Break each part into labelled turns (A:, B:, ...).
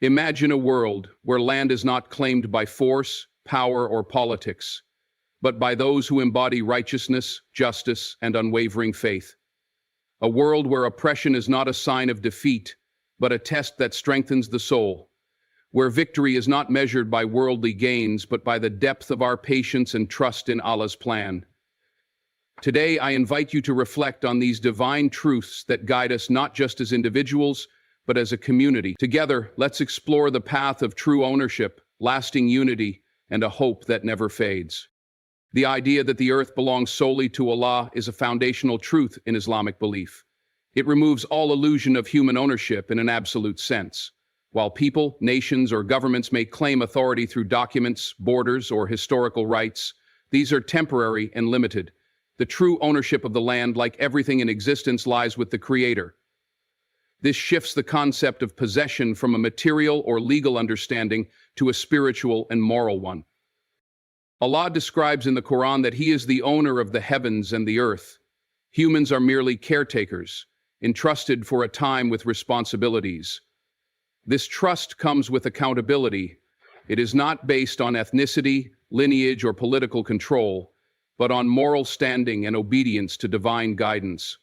A: Imagine a world where land is not claimed by force, power, or politics, but by those who embody righteousness, justice, and unwavering faith. A world where oppression is not a sign of defeat, but a test that strengthens the soul. Where victory is not measured by worldly gains, but by the depth of our patience and trust in Allah's plan. Today, I invite you to reflect on these divine truths that guide us not just as individuals, but as a community. Together, let's explore the path of true ownership, lasting unity, and a hope that never fades. The idea that the earth belongs solely to Allah is a foundational truth in Islamic belief. It removes all illusion of human ownership in an absolute sense. While people, nations, or governments may claim authority through documents, borders, or historical rights, these are temporary and limited. The true ownership of the land, like everything in existence, lies with the Creator. This shifts the concept of possession from a material or legal understanding to a spiritual and moral one. Allah describes in the Quran that He is the owner of the heavens and the earth. Humans are merely caretakers, entrusted for a time with responsibilities. This trust comes with accountability. It is not based on ethnicity, lineage, or political control, but on moral standing and obedience to divine guidance.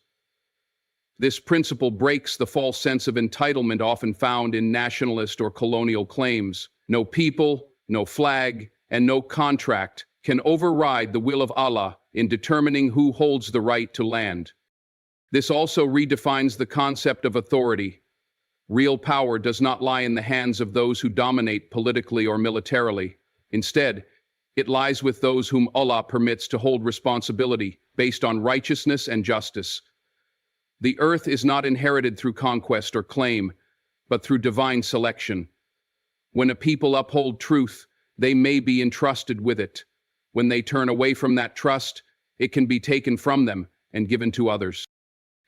A: This principle breaks the false sense of entitlement often found in nationalist or colonial claims. No people, no flag, and no contract can override the will of Allah in determining who holds the right to land. This also redefines the concept of authority. Real power does not lie in the hands of those who dominate politically or militarily. Instead, it lies with those whom Allah permits to hold responsibility based on righteousness and justice. The earth is not inherited through conquest or claim, but through divine selection. When a people uphold truth, they may be entrusted with it. When they turn away from that trust, it can be taken from them and given to others.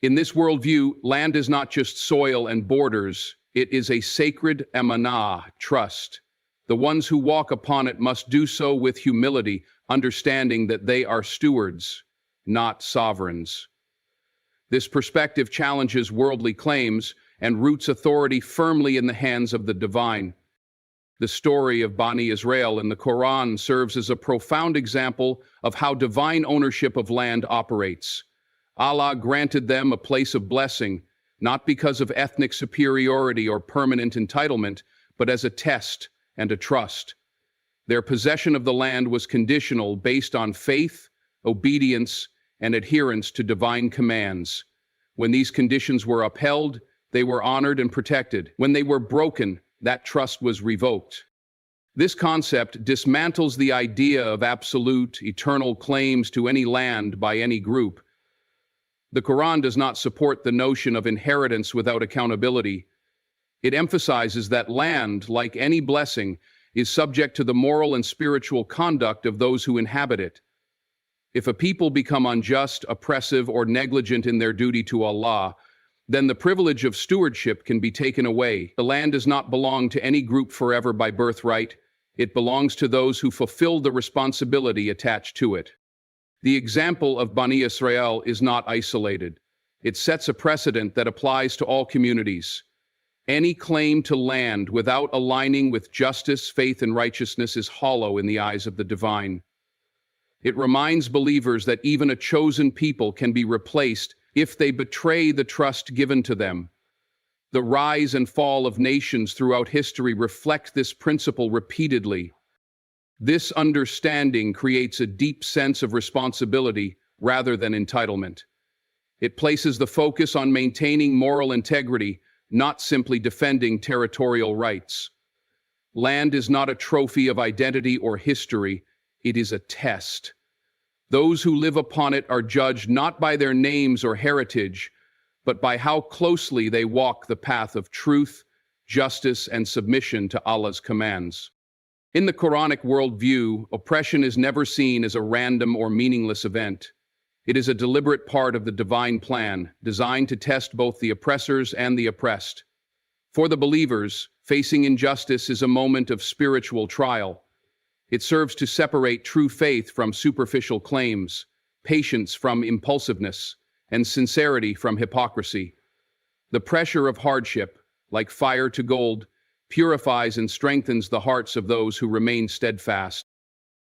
A: In this worldview, land is not just soil and borders, it is a sacred amanah, trust. The ones who walk upon it must do so with humility, understanding that they are stewards, not sovereigns. This perspective challenges worldly claims and roots authority firmly in the hands of the divine. The story of Bani Israel in the Quran serves as a profound example of how divine ownership of land operates. Allah granted them a place of blessing, not because of ethnic superiority or permanent entitlement, but as a test and a trust. Their possession of the land was conditional based on faith, obedience, and adherence to divine commands. When these conditions were upheld, they were honored and protected. When they were broken, that trust was revoked. This concept dismantles the idea of absolute, eternal claims to any land by any group. The Quran does not support the notion of inheritance without accountability. It emphasizes that land, like any blessing, is subject to the moral and spiritual conduct of those who inhabit it. If a people become unjust, oppressive, or negligent in their duty to Allah, then the privilege of stewardship can be taken away. The land does not belong to any group forever by birthright. It belongs to those who fulfill the responsibility attached to it. The example of Bani Israel is not isolated. It sets a precedent that applies to all communities. Any claim to land without aligning with justice, faith, and righteousness is hollow in the eyes of the divine. It reminds believers that even a chosen people can be replaced if they betray the trust given to them. The rise and fall of nations throughout history reflect this principle repeatedly. This understanding creates a deep sense of responsibility rather than entitlement. It places the focus on maintaining moral integrity, not simply defending territorial rights. Land is not a trophy of identity or history, it is a test. Those who live upon it are judged not by their names or heritage, but by how closely they walk the path of truth, justice, and submission to Allah's commands. In the Quranic worldview, oppression is never seen as a random or meaningless event. It is a deliberate part of the divine plan, designed to test both the oppressors and the oppressed. For the believers, facing injustice is a moment of spiritual trial. It serves to separate true faith from superficial claims, patience from impulsiveness, and sincerity from hypocrisy. The pressure of hardship, like fire to gold, purifies and strengthens the hearts of those who remain steadfast.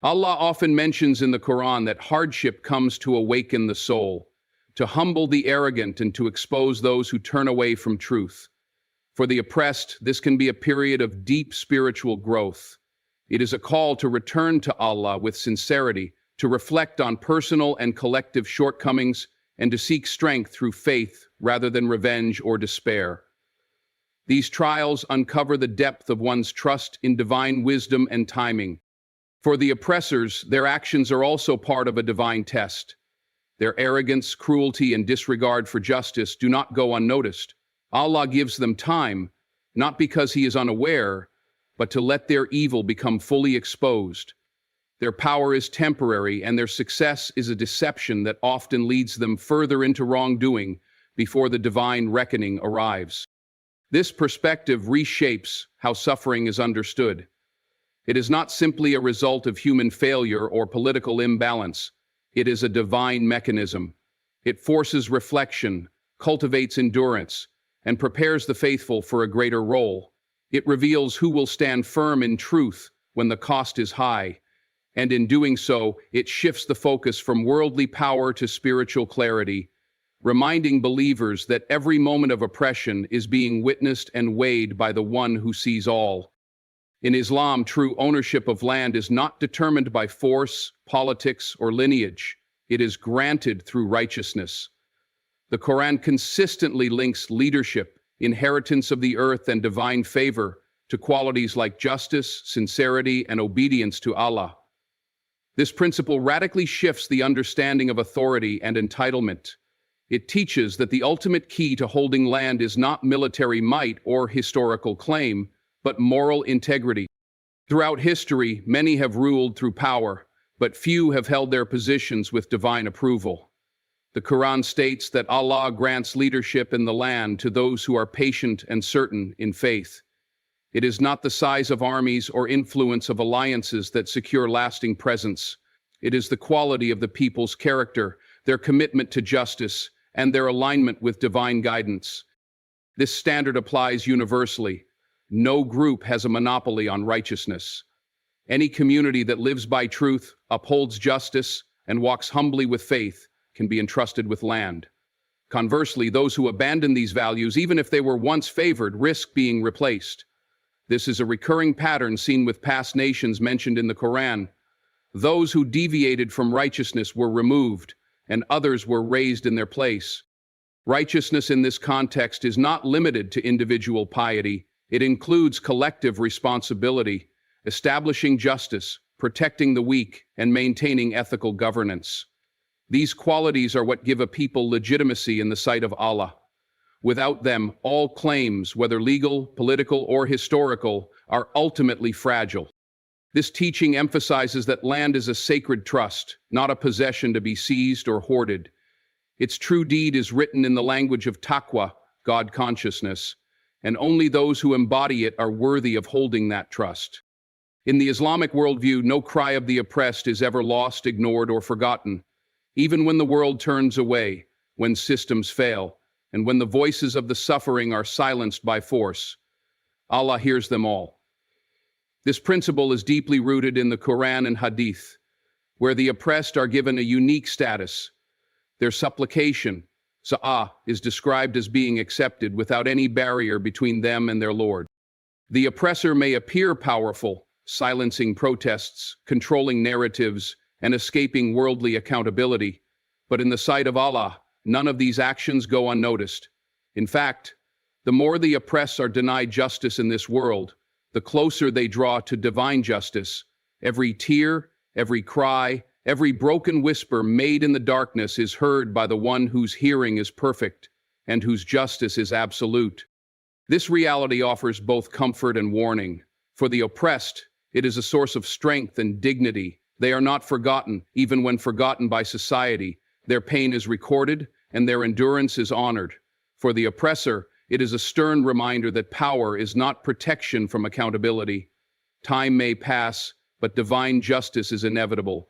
A: Allah often mentions in the Quran that hardship comes to awaken the soul, to humble the arrogant and to expose those who turn away from truth. For the oppressed, this can be a period of deep spiritual growth. It is a call to return to Allah with sincerity, to reflect on personal and collective shortcomings, and to seek strength through faith rather than revenge or despair. These trials uncover the depth of one's trust in divine wisdom and timing. For the oppressors, their actions are also part of a divine test. Their arrogance, cruelty, and disregard for justice do not go unnoticed. Allah gives them time, not because He is unaware, but to let their evil become fully exposed. Their power is temporary, and their success is a deception that often leads them further into wrongdoing before the divine reckoning arrives. This perspective reshapes how suffering is understood. It is not simply a result of human failure or political imbalance. It is a divine mechanism. It forces reflection, cultivates endurance, and prepares the faithful for a greater role. It reveals who will stand firm in truth when the cost is high, and in doing so, it shifts the focus from worldly power to spiritual clarity, reminding believers that every moment of oppression is being witnessed and weighed by the one who sees all. In Islam, true ownership of land is not determined by force, politics, or lineage. It is granted through righteousness. The Quran consistently links leadership, inheritance of the earth, and divine favor to qualities like justice, sincerity, and obedience to Allah. This principle radically shifts the understanding of authority and entitlement. It teaches that the ultimate key to holding land is not military might or historical claim, but moral integrity. Throughout history, many have ruled through power, but few have held their positions with divine approval. The Quran states that Allah grants leadership in the land to those who are patient and certain in faith. It is not the size of armies or influence of alliances that secure lasting presence. It is the quality of the people's character, their commitment to justice, and their alignment with divine guidance. This standard applies universally. No group has a monopoly on righteousness. Any community that lives by truth, upholds justice, and walks humbly with faith can be entrusted with land. Conversely, those who abandon these values, even if they were once favored, risk being replaced. This is a recurring pattern seen with past nations mentioned in the Quran. Those who deviated from righteousness were removed, and others were raised in their place. Righteousness in this context is not limited to individual piety. It includes collective responsibility, establishing justice, protecting the weak, and maintaining ethical governance. These qualities are what give a people legitimacy in the sight of Allah. Without them, all claims, whether legal, political, or historical, are ultimately fragile. This teaching emphasizes that land is a sacred trust, not a possession to be seized or hoarded. Its true deed is written in the language of taqwa, God consciousness, and only those who embody it are worthy of holding that trust. In the Islamic worldview, no cry of the oppressed is ever lost, ignored, or forgotten. Even when the world turns away, when systems fail, and when the voices of the suffering are silenced by force, Allah hears them all. This principle is deeply rooted in the Quran and Hadith, where the oppressed are given a unique status. Their supplication, sa'ah, is described as being accepted without any barrier between them and their Lord. The oppressor may appear powerful, silencing protests, controlling narratives, and escaping worldly accountability, but in the sight of Allah, none of these actions go unnoticed. In fact, the more the oppressed are denied justice in this world, the closer they draw to divine justice. Every tear, every cry, every broken whisper made in the darkness is heard by the one whose hearing is perfect and whose justice is absolute. This reality offers both comfort and warning. For the oppressed, it is a source of strength and dignity. They are not forgotten, even when forgotten by society. Their pain is recorded, and their endurance is honored. For the oppressor, it is a stern reminder that power is not protection from accountability. Time may pass, but divine justice is inevitable.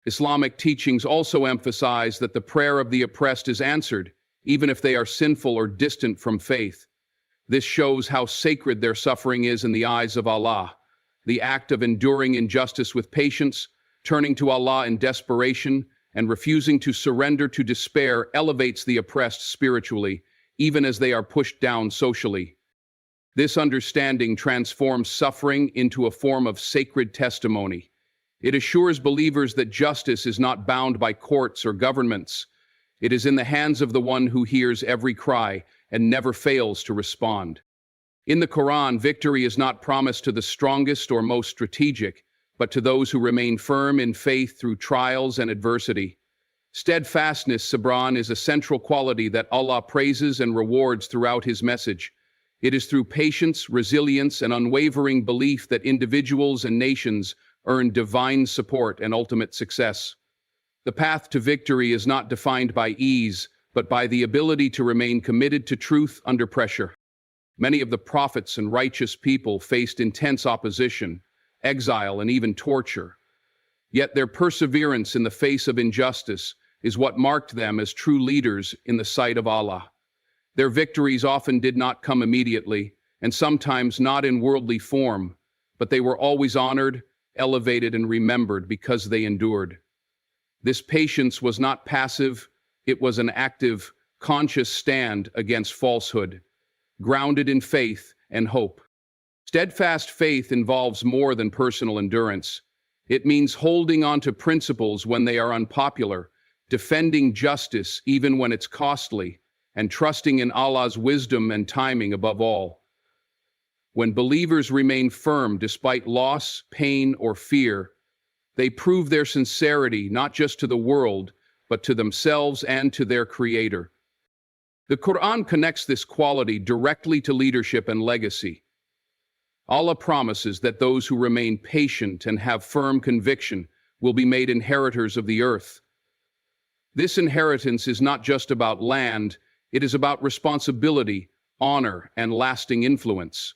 A: Islamic teachings also emphasize that the prayer of the oppressed is answered, even if they are sinful or distant from faith. This shows how sacred their suffering is in the eyes of Allah. The act of enduring injustice with patience, turning to Allah in desperation, and refusing to surrender to despair elevates the oppressed spiritually, even as they are pushed down socially. This understanding transforms suffering into a form of sacred testimony. It assures believers that justice is not bound by courts or governments. It is in the hands of the one who hears every cry and never fails to respond. In the Quran, victory is not promised to the strongest or most strategic, but to those who remain firm in faith through trials and adversity. Steadfastness, sabran, is a central quality that Allah praises and rewards throughout His message. It is through patience, resilience, and unwavering belief that individuals and nations earn divine support and ultimate success. The path to victory is not defined by ease, but by the ability to remain committed to truth under pressure. Many of the prophets and righteous people faced intense opposition, exile, and even torture. Yet their perseverance in the face of injustice is what marked them as true leaders in the sight of Allah. Their victories often did not come immediately, and sometimes not in worldly form, but they were always honored, elevated, and remembered because they endured. This patience was not passive, it was an active, conscious stand against falsehood, grounded in faith and hope. Steadfast faith involves more than personal endurance. It means holding on to principles when they are unpopular, defending justice even when it's costly, and trusting in Allah's wisdom and timing above all. When believers remain firm despite loss, pain, or fear, they prove their sincerity not just to the world, but to themselves and to their Creator. The Quran connects this quality directly to leadership and legacy. Allah promises that those who remain patient and have firm conviction will be made inheritors of the earth. This inheritance is not just about land, it is about responsibility, honor, and lasting influence.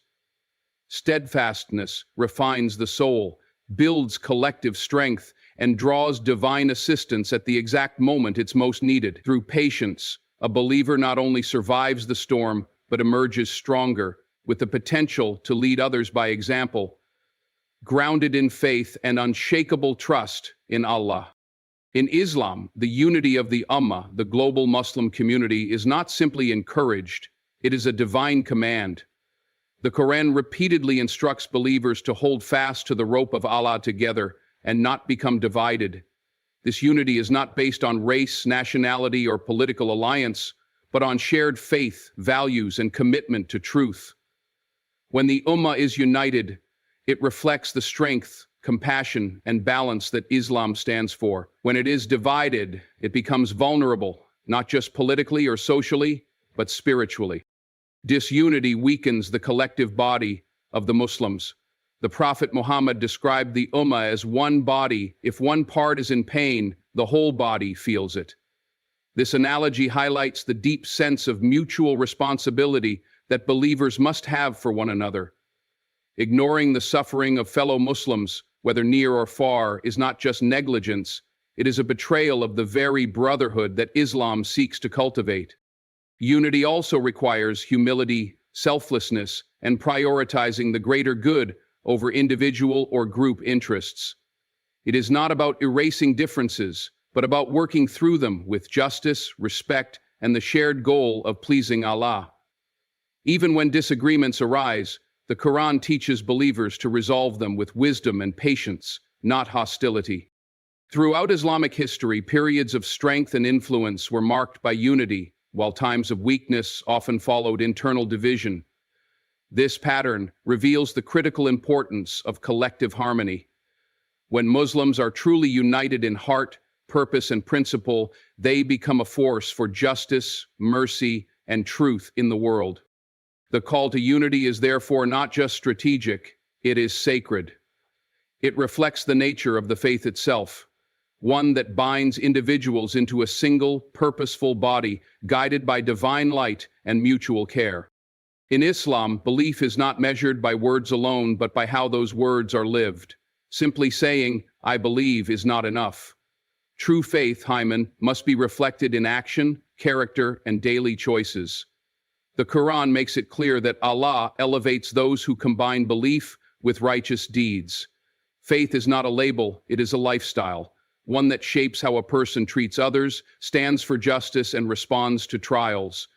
A: Steadfastness refines the soul, builds collective strength, and draws divine assistance at the exact moment it's most needed. Through patience, a believer not only survives the storm, but emerges stronger, with the potential to lead others by example, grounded in faith and unshakable trust in Allah. In Islam, the unity of the Ummah, the global Muslim community, is not simply encouraged, it is a divine command. The Quran repeatedly instructs believers to hold fast to the rope of Allah together and not become divided. This unity is not based on race, nationality, or political alliance, but on shared faith, values, and commitment to truth. When the Ummah is united, it reflects the strength, compassion, and balance that Islam stands for. When it is divided, it becomes vulnerable, not just politically or socially, but spiritually. Disunity weakens the collective body of the Muslims. The Prophet Muhammad described the Ummah as one body. If one part is in pain, the whole body feels it. This analogy highlights the deep sense of mutual responsibility that believers must have for one another. Ignoring the suffering of fellow Muslims, whether near or far, is not just negligence, it is a betrayal of the very brotherhood that Islam seeks to cultivate. Unity also requires humility, selflessness, and prioritizing the greater good over individual or group interests. It is not about erasing differences, but about working through them with justice, respect, and the shared goal of pleasing Allah. Even when disagreements arise, the Quran teaches believers to resolve them with wisdom and patience, not hostility. Throughout Islamic history, periods of strength and influence were marked by unity, while times of weakness often followed internal division. This pattern reveals the critical importance of collective harmony. When Muslims are truly united in heart, purpose, and principle, they become a force for justice, mercy, and truth in the world. The call to unity is therefore not just strategic, it is sacred. It reflects the nature of the faith itself, one that binds individuals into a single, purposeful body, guided by divine light and mutual care. In Islam, belief is not measured by words alone, but by how those words are lived. Simply saying, "I believe," is not enough. True faith, Hyman, must be reflected in action, character, and daily choices. The Quran makes it clear that Allah elevates those who combine belief with righteous deeds. Faith is not a label, it is a lifestyle, one that shapes how a person treats others, stands for justice, and responds to trials.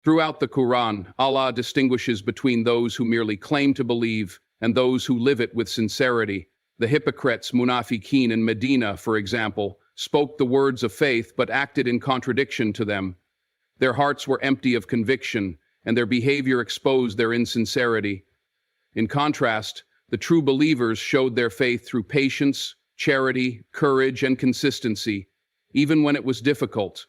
A: Throughout the Quran, Allah distinguishes between those who merely claim to believe and those who live it with sincerity. The hypocrites, munafiqeen in Medina, for example, spoke the words of faith but acted in contradiction to them. Their hearts were empty of conviction, and their behavior exposed their insincerity. In contrast, the true believers showed their faith through patience, charity, courage, and consistency, even when it was difficult.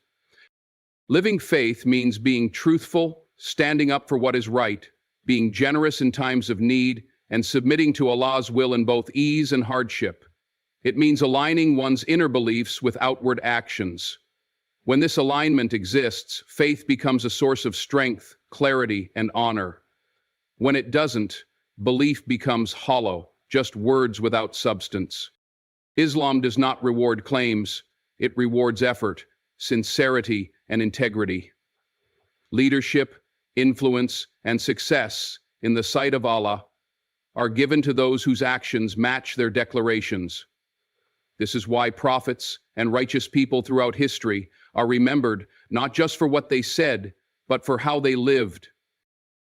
A: Living faith means being truthful, standing up for what is right, being generous in times of need, and submitting to Allah's will in both ease and hardship. It means aligning one's inner beliefs with outward actions. When this alignment exists, faith becomes a source of strength, clarity, and honor. When it doesn't, belief becomes hollow, just words without substance. Islam does not reward claims, it rewards effort, sincerity, and integrity. Leadership, influence, and success in the sight of Allah are given to those whose actions match their declarations. This is why prophets and righteous people throughout history are remembered not just for what they said, but for how they lived.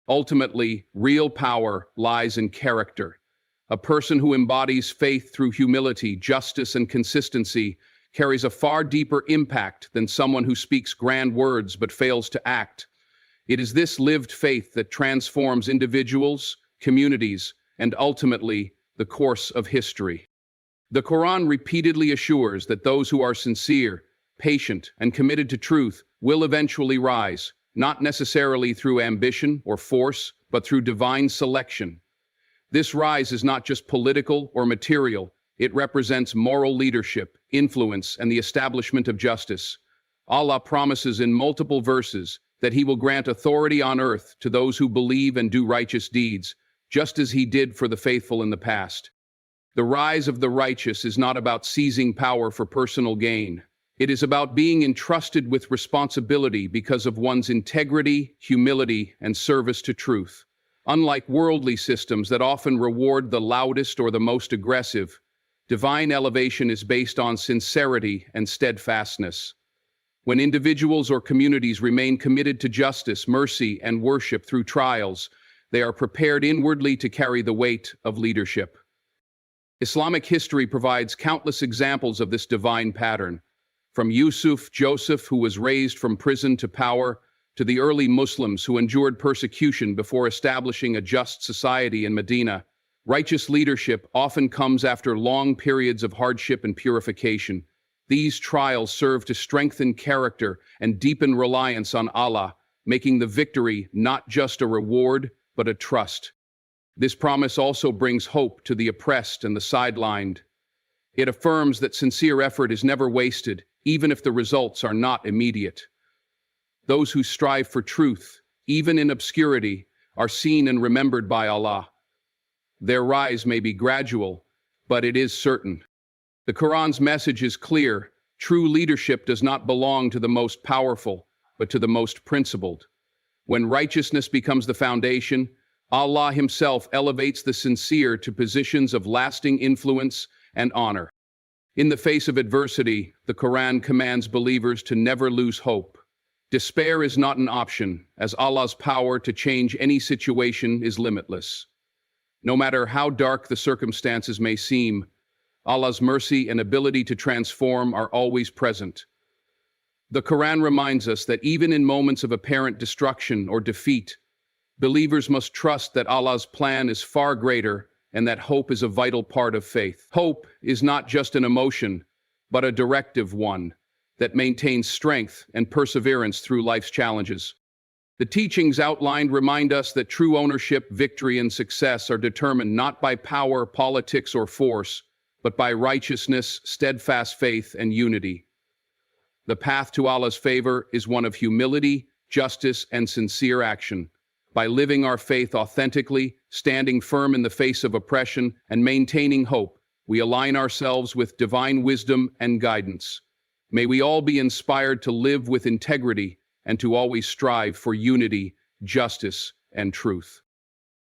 A: Ultimately, real power lies in character. A person who embodies faith through humility, justice, and consistency carries a far deeper impact than someone who speaks grand words but fails to act. It is this lived faith that transforms individuals, communities, and ultimately the course of history. The Quran repeatedly assures that those who are sincere, patient, and committed to truth will eventually rise, not necessarily through ambition or force, but through divine selection. This rise is not just political or material, it represents moral leadership, influence, and the establishment of justice. Allah promises in multiple verses that He will grant authority on earth to those who believe and do righteous deeds, just as He did for the faithful in the past. The rise of the righteous is not about seizing power for personal gain. It is about being entrusted with responsibility because of one's integrity, humility, and service to truth. Unlike worldly systems that often reward the loudest or the most aggressive, divine elevation is based on sincerity and steadfastness. When individuals or communities remain committed to justice, mercy, and worship through trials, they are prepared inwardly to carry the weight of leadership. Islamic history provides countless examples of this divine pattern. From Joseph, who was raised from prison to power, to the early Muslims who endured persecution before establishing a just society in Medina, righteous leadership often comes after long periods of hardship and purification. These trials serve to strengthen character and deepen reliance on Allah, making the victory not just a reward, but a trust. This promise also brings hope to the oppressed and the sidelined. It affirms that sincere effort is never wasted, even if the results are not immediate. Those who strive for truth, even in obscurity, are seen and remembered by Allah. Their rise may be gradual, but it is certain. The Quran's message is clear. True leadership does not belong to the most powerful, but to the most principled. When righteousness becomes the foundation, Allah Himself elevates the sincere to positions of lasting influence and honor. In the face of adversity, the Quran commands believers to never lose hope. Despair is not an option, as Allah's power to change any situation is limitless. No matter how dark the circumstances may seem, Allah's mercy and ability to transform are always present. The Quran reminds us that even in moments of apparent destruction or defeat, believers must trust that Allah's plan is far greater and that hope is a vital part of faith. Hope is not just an emotion, but a directive one that maintains strength and perseverance through life's challenges. The teachings outlined remind us that true ownership, victory, and success are determined not by power, politics, or force, but by righteousness, steadfast faith, and unity. The path to Allah's favor is one of humility, justice, and sincere action. By living our faith authentically, standing firm in the face of oppression, and maintaining hope, we align ourselves with divine wisdom and guidance. May we all be inspired to live with integrity and to always strive for unity, justice, and truth.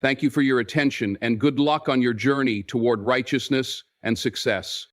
A: Thank you for your attention and good luck on your journey toward righteousness and success.